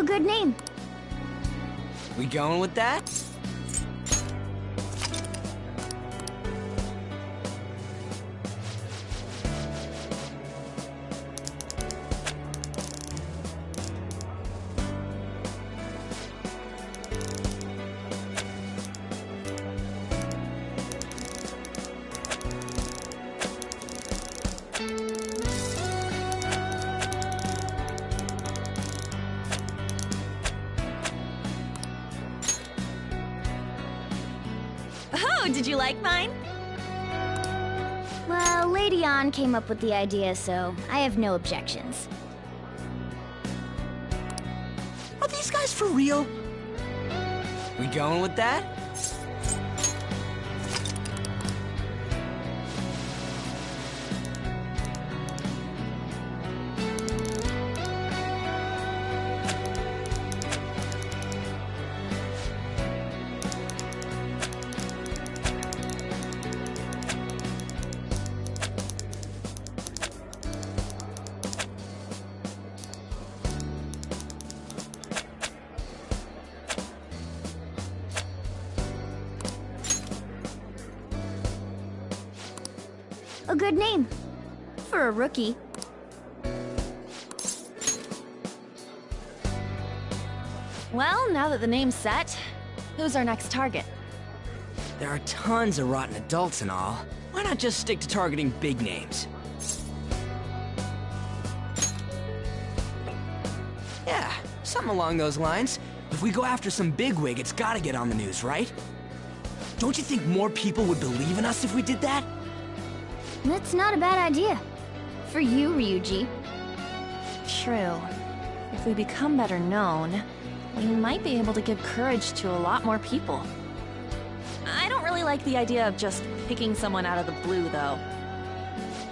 A good name. We going with that? Oh, did you like mine? Well, Lady An came up with the idea, so I have no objections. Are these guys for real? We going with that? A good name. For a rookie. Well, now that the name's set, who's our next target? There are tons of rotten adults and all. Why not just stick to targeting big names? Yeah, something along those lines. If we go after some bigwig, it's gotta get on the news, right? Don't you think more people would believe in us if we did that? That's not a bad idea. For you, Ryuji. True. If we become better known, we might be able to give courage to a lot more people. I don't really like the idea of just picking someone out of the blue, though.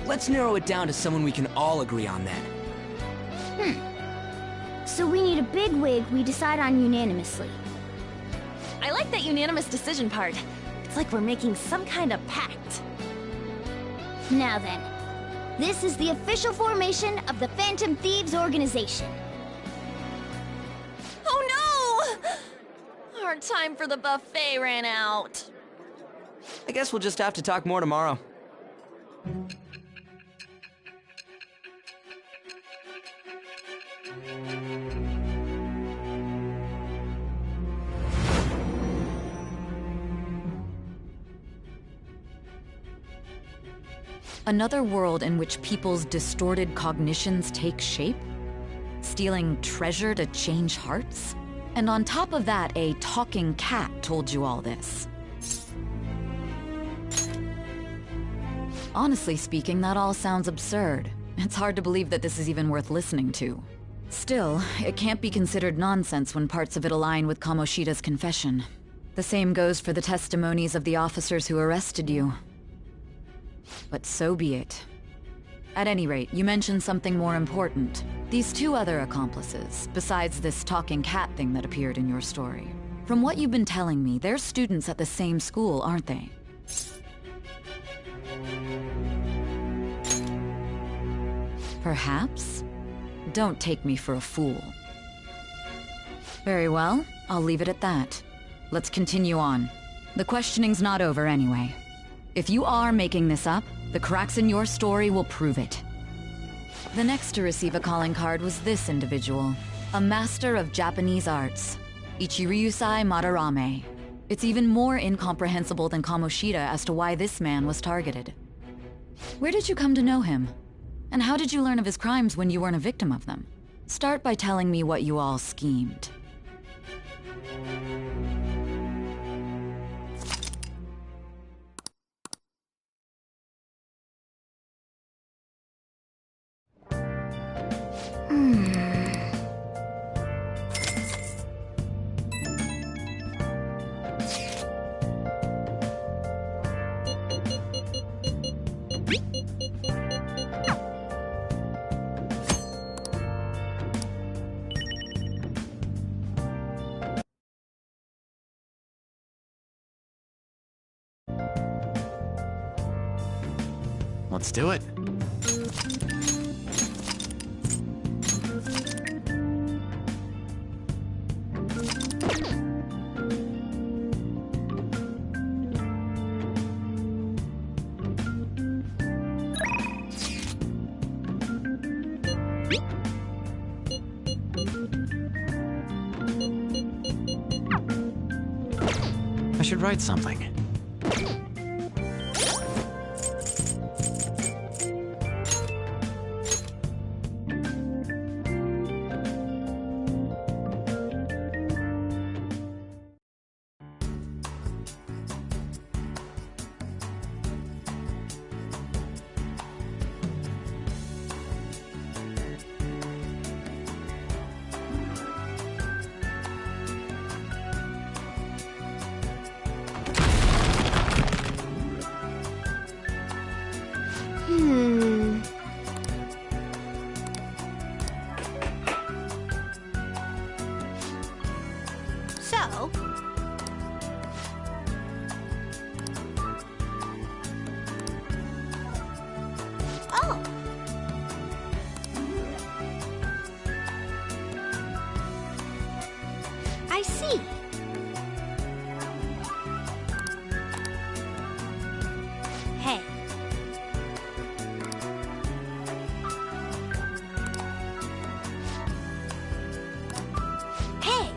Let's narrow it down to someone we can all agree on then. So we need a bigwig we decide on unanimously. I like that unanimous decision part. It's like we're making some kind of pact. Now then, this is the official formation of the Phantom Thieves organization. Oh no! Our time for the buffet ran out. I guess we'll just have to talk more tomorrow. Another world in which people's distorted cognitions take shape? Stealing treasure to change hearts? And on top of that, a talking cat told you all this. Honestly speaking, that all sounds absurd. It's hard to believe that this is even worth listening to. Still, it can't be considered nonsense when parts of it align with Kamoshida's confession. The same goes for the testimonies of the officers who arrested you. But so be it. At any rate, you mentioned something more important. These two other accomplices, besides this talking cat thing that appeared in your story. From what you've been telling me, they're students at the same school, aren't they? Perhaps? Don't take me for a fool. Very well, I'll leave it at that. Let's continue on. The questioning's not over anyway. If you are making this up, the cracks in your story will prove it. The next to receive a calling card was this individual, a master of Japanese arts, Ichiryusai Madarame. It's even more incomprehensible than Kamoshida as to why this man was targeted. Where did you come to know him? And how did you learn of his crimes when you weren't a victim of them? Start by telling me what you all schemed. Let's do it. should write something. So, oh, I see. Hey. Hey.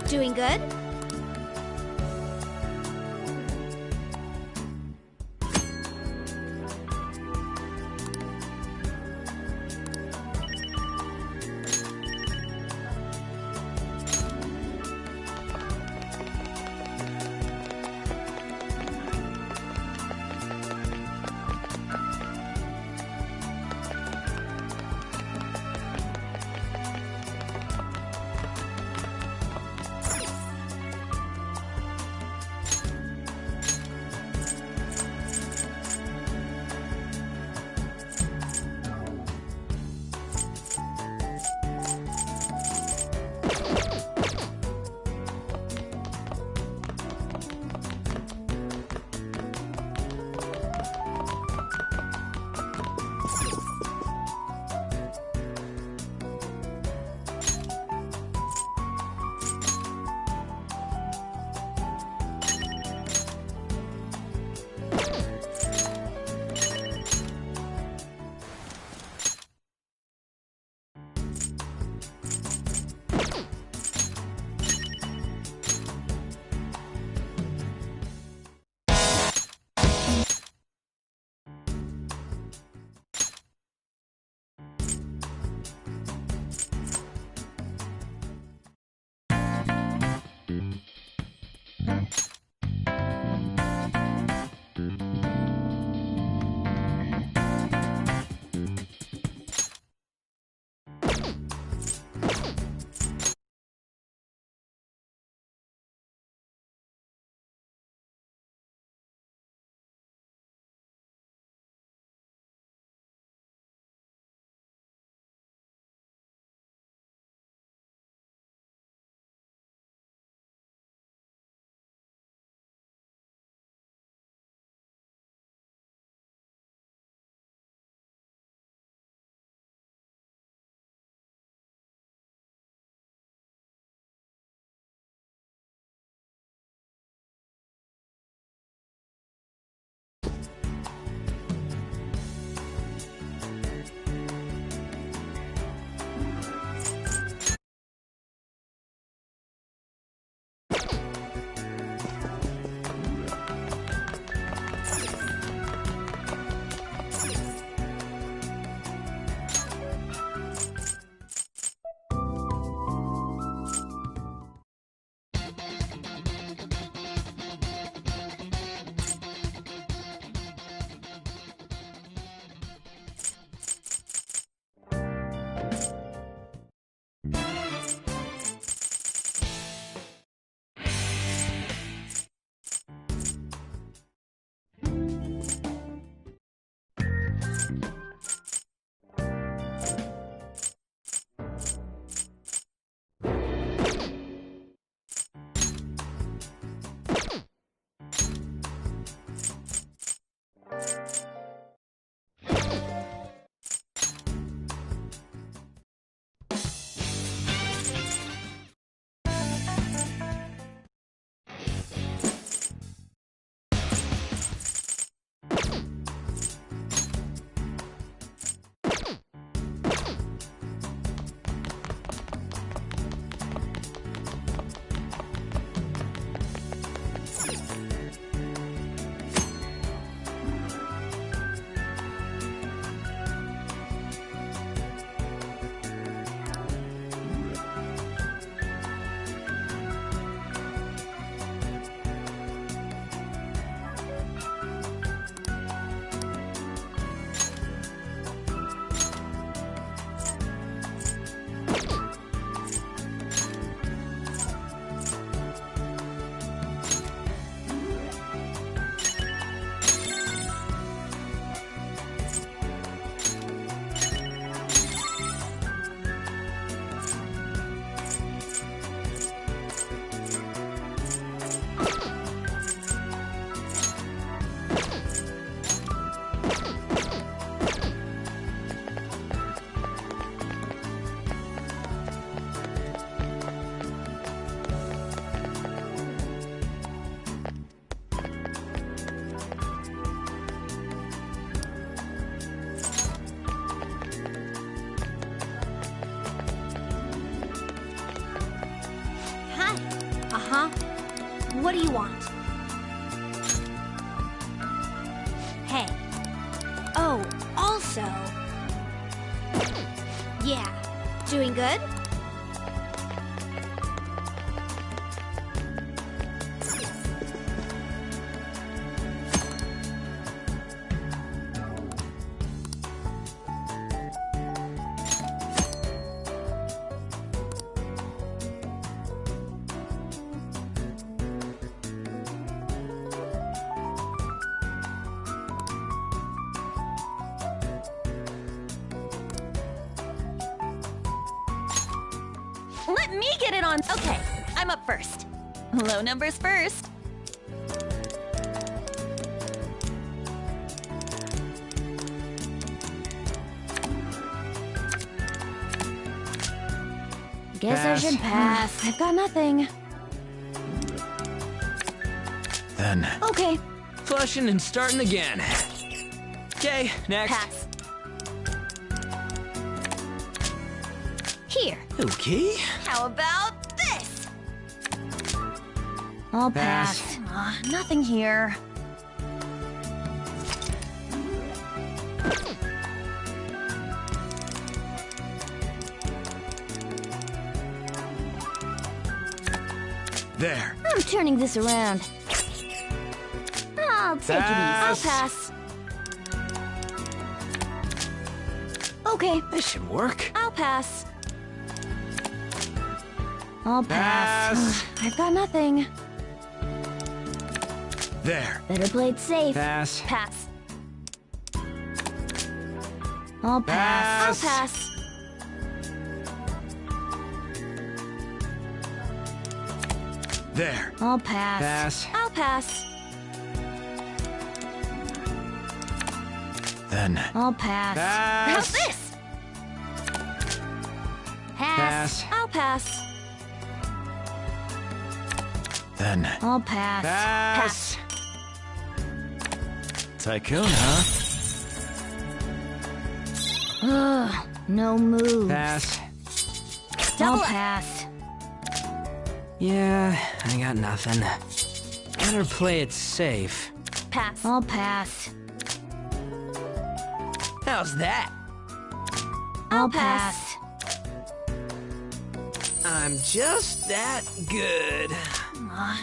Doing good? so. Yeah. Doing good? Let me get it on. Okay, I'm up first. Low numbers first. Guess I should pass. I've got nothing. Then. Okay, Flushing and starting again. Okay, next. pass. Here. Okay. How about this? I'll Pass. pass. Nothing here. There. I'm turning this around. I'll take I'll it pass. easy. Okay, This should work. I'll pass. I'll pass. I've got nothing. There. Better play it safe. Pass. Pass. I'll pass. I'll pass. There. I'll pass. Pass. I'll pass. Then. I'll pass. How's Pass. this? Pass. Pass. I'll pass. Then. I'll pass. Pass. Tycoon, huh? Ugh, no move. Pass. I'll Double up. pass. Yeah, I got nothing. Better play it safe. Pass. I'll pass. How's that? I'll pass. I'm just that good.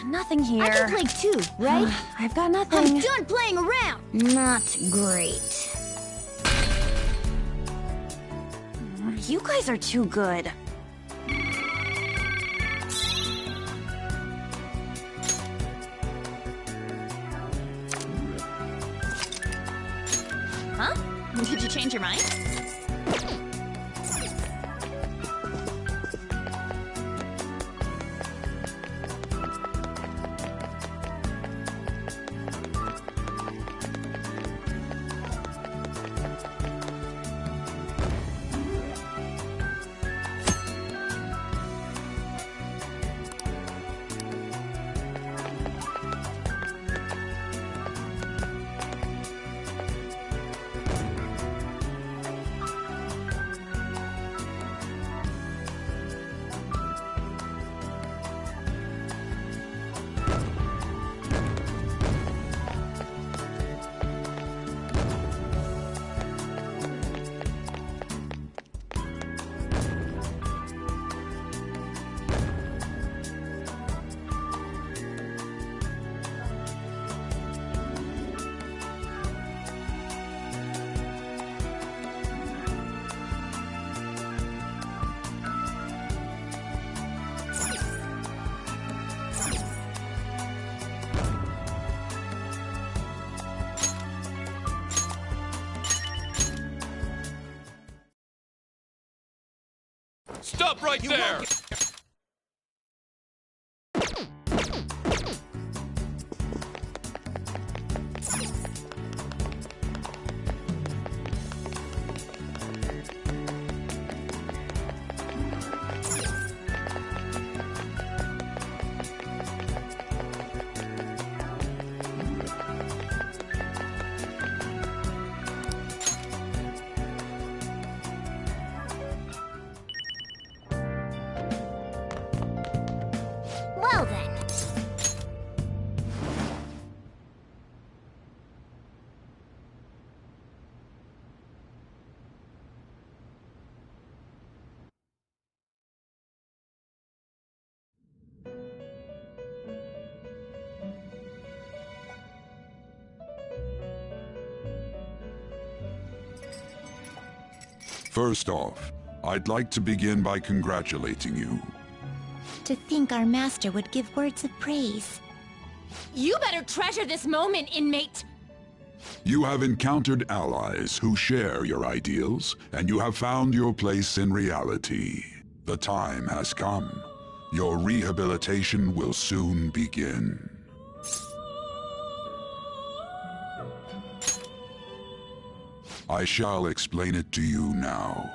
Nothing here. I can play too, right? I've got I'm nothing. done playing around. Not great. You guys are too good. Huh? Did you change your mind? Stop right there! First off, I'd like to begin by congratulating you. To think our master would give words of praise. You better treasure this moment, inmate! You have encountered allies who share your ideals, and you have found your place in reality. The time has come. Your rehabilitation will soon begin. I shall explain it to you now.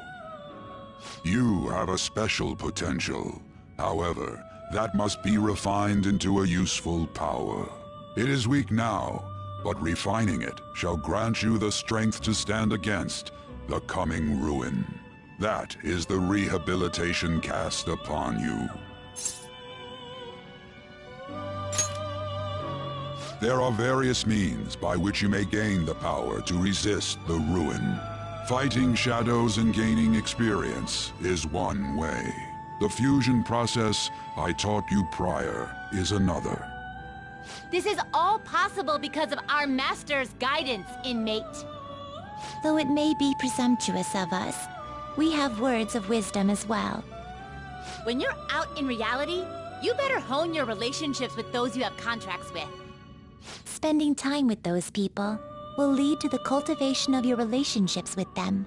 You have a special potential. However, that must be refined into a useful power. It is weak now, but refining it shall grant you the strength to stand against the coming ruin. That is the rehabilitation cast upon you. There are various means by which you may gain the power to resist the ruin. Fighting shadows and gaining experience is one way. The fusion process I taught you prior is another. This is all possible because of our master's guidance, inmate. Though it may be presumptuous of us, we have words of wisdom as well. When you're out in reality, you better hone your relationships with those you have contracts with. Spending time with those people will lead to the cultivation of your relationships with them.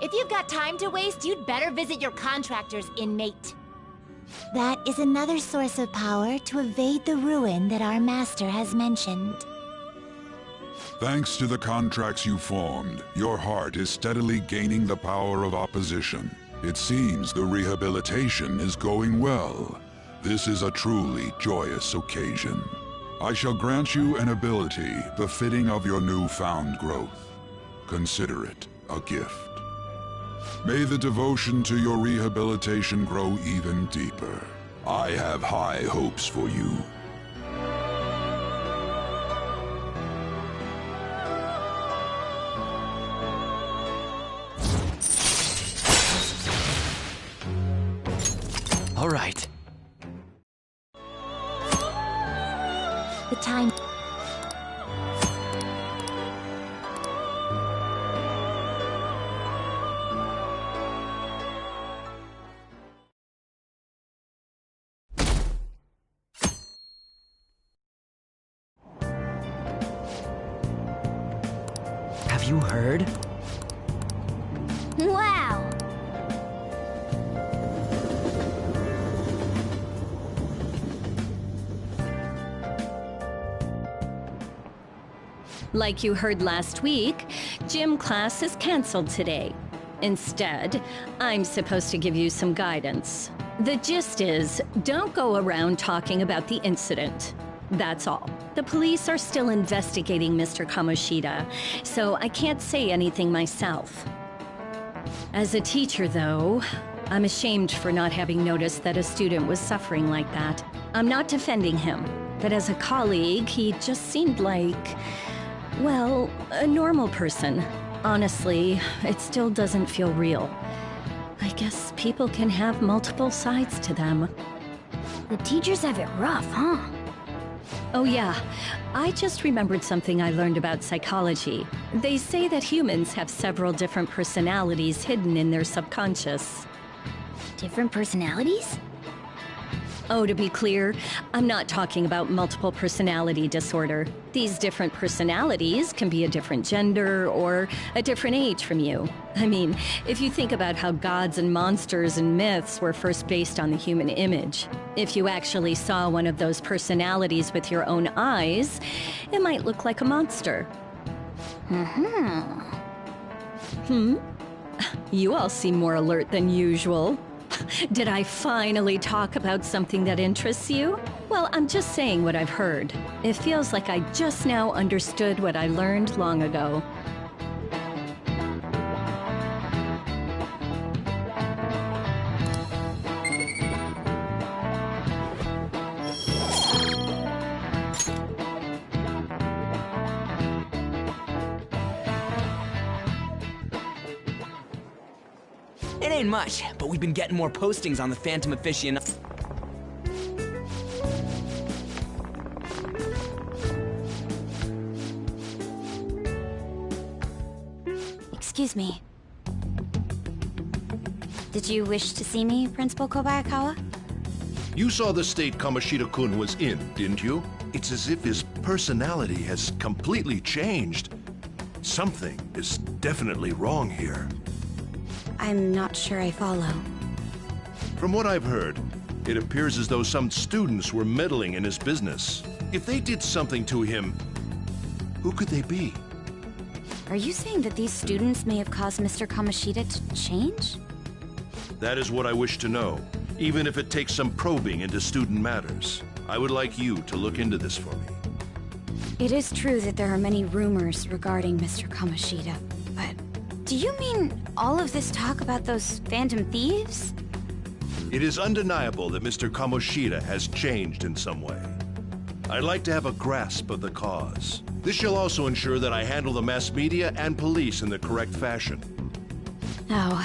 If you've got time to waste, you'd better visit your contractors, inmate. That is another source of power to evade the ruin that our master has mentioned. Thanks to the contracts you formed, your heart is steadily gaining the power of opposition. It seems the rehabilitation is going well. This is a truly joyous occasion. I shall grant you an ability befitting of your newfound growth. Consider it a gift. May the devotion to your rehabilitation grow even deeper. I have high hopes for you. All right. The time... Have you heard? Wow! Like you heard last week, gym class is canceled today. Instead, I'm supposed to give you some guidance. The gist is, don't go around talking about the incident. That's all. The police are still investigating Mr. Kamoshida, so I can't say anything myself. As a teacher, though, I'm ashamed for not having noticed that a student was suffering like that. I'm not defending him, but as a colleague, he just seemed like, well, a normal person. Honestly, it still doesn't feel real. I guess people can have multiple sides to them. The teachers have it rough, huh? Oh yeah, I just remembered something I learned about psychology. They say that humans have several different personalities hidden in their subconscious. Different personalities? Oh, to be clear, I'm not talking about multiple personality disorder. These different personalities can be a different gender or a different age from you. I mean, if you think about how gods and monsters and myths were first based on the human image, if you actually saw one of those personalities with your own eyes, it might look like a monster. You all seem more alert than usual. Did I finally talk about something that interests you? Well, I'm just saying what I've heard. It feels like I just now understood what I learned long ago. It ain't much, but we've been getting more postings on the Phantom Aficionado. Excuse me. Did you wish to see me, Principal Kobayakawa? You saw the state Kamoshida-kun was in, didn't you? It's as if his personality has completely changed. Something is definitely wrong here. I'm not sure I follow. From what I've heard, it appears as though some students were meddling in his business. If they did something to him, who could they be? Are you saying that these students may have caused Mr. Kamoshida to change? That is what I wish to know, even if it takes some probing into student matters. I would like you to look into this for me. It is true that there are many rumors regarding Mr. Kamoshida, but do you mean all of this talk about those Phantom Thieves? It is undeniable that Mr. Kamoshida has changed in some way. I'd like to have a grasp of the cause. This shall also ensure that I handle the mass media and police in the correct fashion. Oh.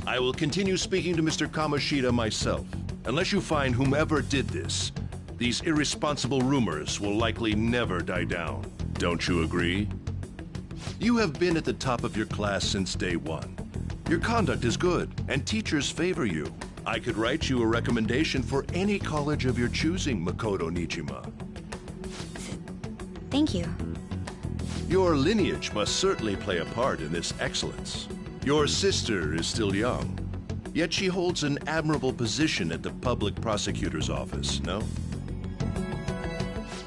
I will continue speaking to Mr. Kamoshida myself. Unless you find whomever did this, these irresponsible rumors will likely never die down. Don't you agree? You have been at the top of your class since day one. Your conduct is good, and teachers favor you. I could write you a recommendation for any college of your choosing, Makoto Nijima. Thank you. Your lineage must certainly play a part in this excellence. Your sister is still young, yet she holds an admirable position at the public prosecutor's office, no?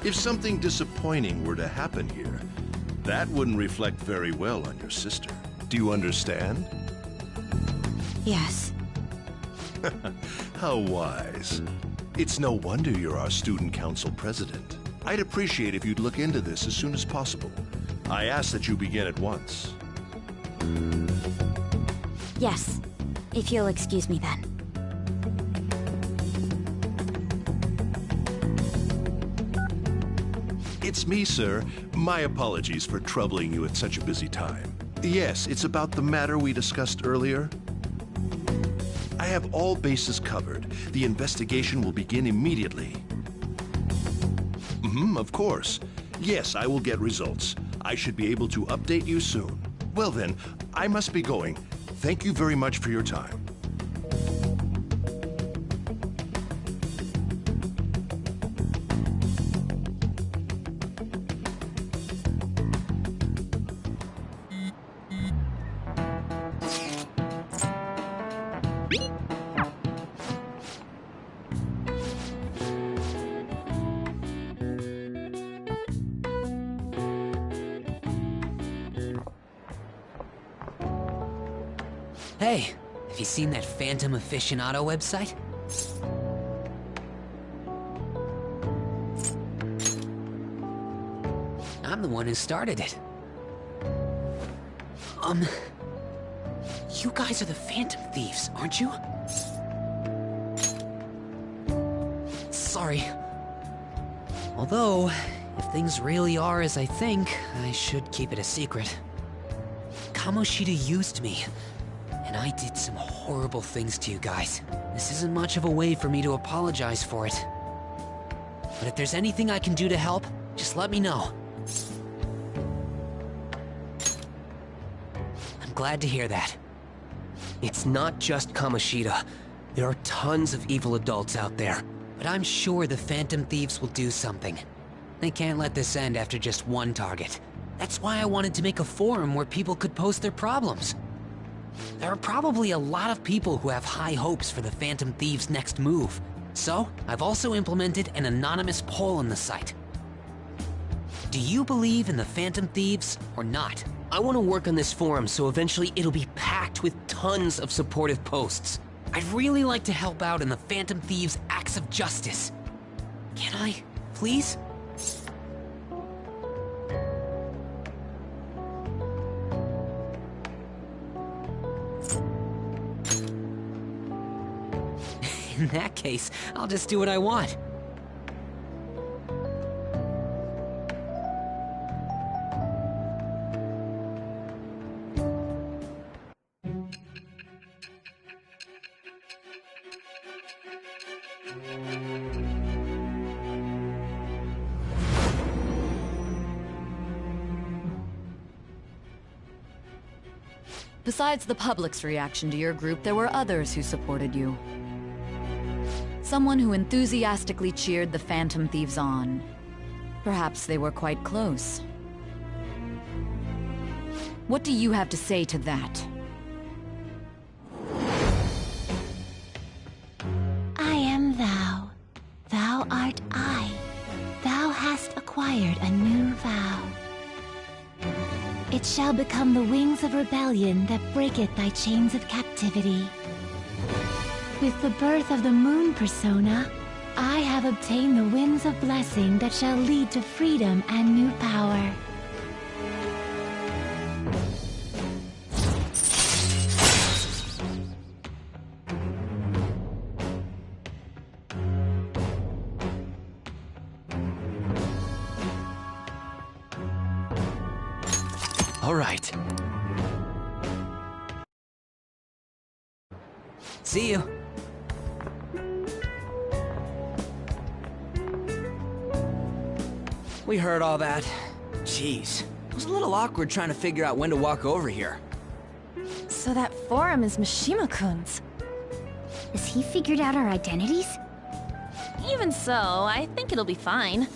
If something disappointing were to happen here, that wouldn't reflect very well on your sister. Do you understand? Yes. How wise. It's no wonder you're our student council president. I'd appreciate if you'd look into this as soon as possible. I ask that you begin at once. Yes. If you'll excuse me then. It's me, sir. My apologies for troubling you at such a busy time. Yes, it's about the matter we discussed earlier. I have all bases covered. The investigation will begin immediately. Of course. Yes, I will get results. I should be able to update you soon. Well then, I must be going. Thank you very much for your time. Hey, have you seen that Phantom Aficionado website? I'm the one who started it. You guys are the Phantom Thieves, aren't you? Sorry. Although, if things really are as I think, I should keep it a secret. Kamoshida used me, and I did some horrible things to you guys. This isn't much of a way for me to apologize for it. But if there's anything I can do to help, just let me know. I'm glad to hear that. It's not just Kamoshida. There are tons of evil adults out there. But I'm sure the Phantom Thieves will do something. They can't let this end after just one target. That's why I wanted to make a forum where people could post their problems. There are probably a lot of people who have high hopes for the Phantom Thieves' next move. So, I've also implemented an anonymous poll on the site. Do you believe in the Phantom Thieves or not? I want to work on this forum so eventually it'll be packed with tons of supportive posts. I'd really like to help out in the Phantom Thieves' acts of justice. Can I, please? In that case, I'll just do what I want. Besides the public's reaction to your group, there were others who supported you. Someone who enthusiastically cheered the Phantom Thieves on. Perhaps they were quite close. What do you have to say to that? I am thou. Thou art I. Thou hast acquired a new vow. It shall become the wings of rebellion that breaketh thy chains of captivity. With the birth of the moon persona, I have obtained the winds of blessing that shall lead to freedom and new power. All right. See you. We heard all that. Jeez. It was a little awkward trying to figure out when to walk over here. So that forum is Mishima-kun's. Has he figured out our identities? Even so, I think it'll be fine.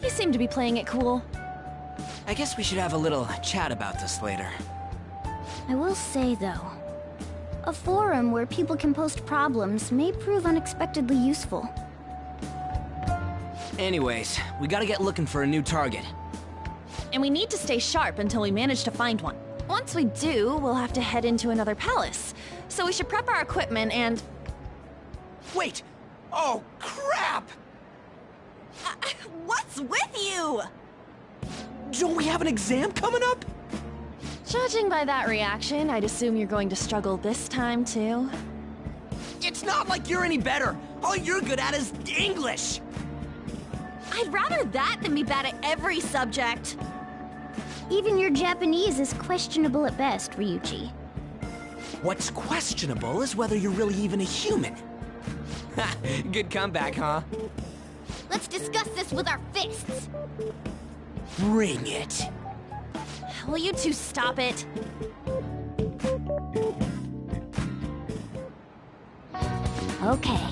You seem to be playing it cool. I guess we should have a little chat about this later. I will say, though, a forum where people can post problems may prove unexpectedly useful. Anyways, we gotta get looking for a new target. And we need to stay sharp until we manage to find one. Once we do, we'll have to head into another palace. So we should prep our equipment and... Wait! Oh, crap! What's with you? Don't we have an exam coming up? Judging by that reaction, I'd assume you're going to struggle this time, too. It's not like you're any better. All you're good at is English. I'd rather that than be bad at every subject. Even your Japanese is questionable at best, Ryuji. What's questionable is whether you're really even a human. Ha! Good comeback, huh? Let's discuss this with our fists! Bring it. Will you two stop it? Okay.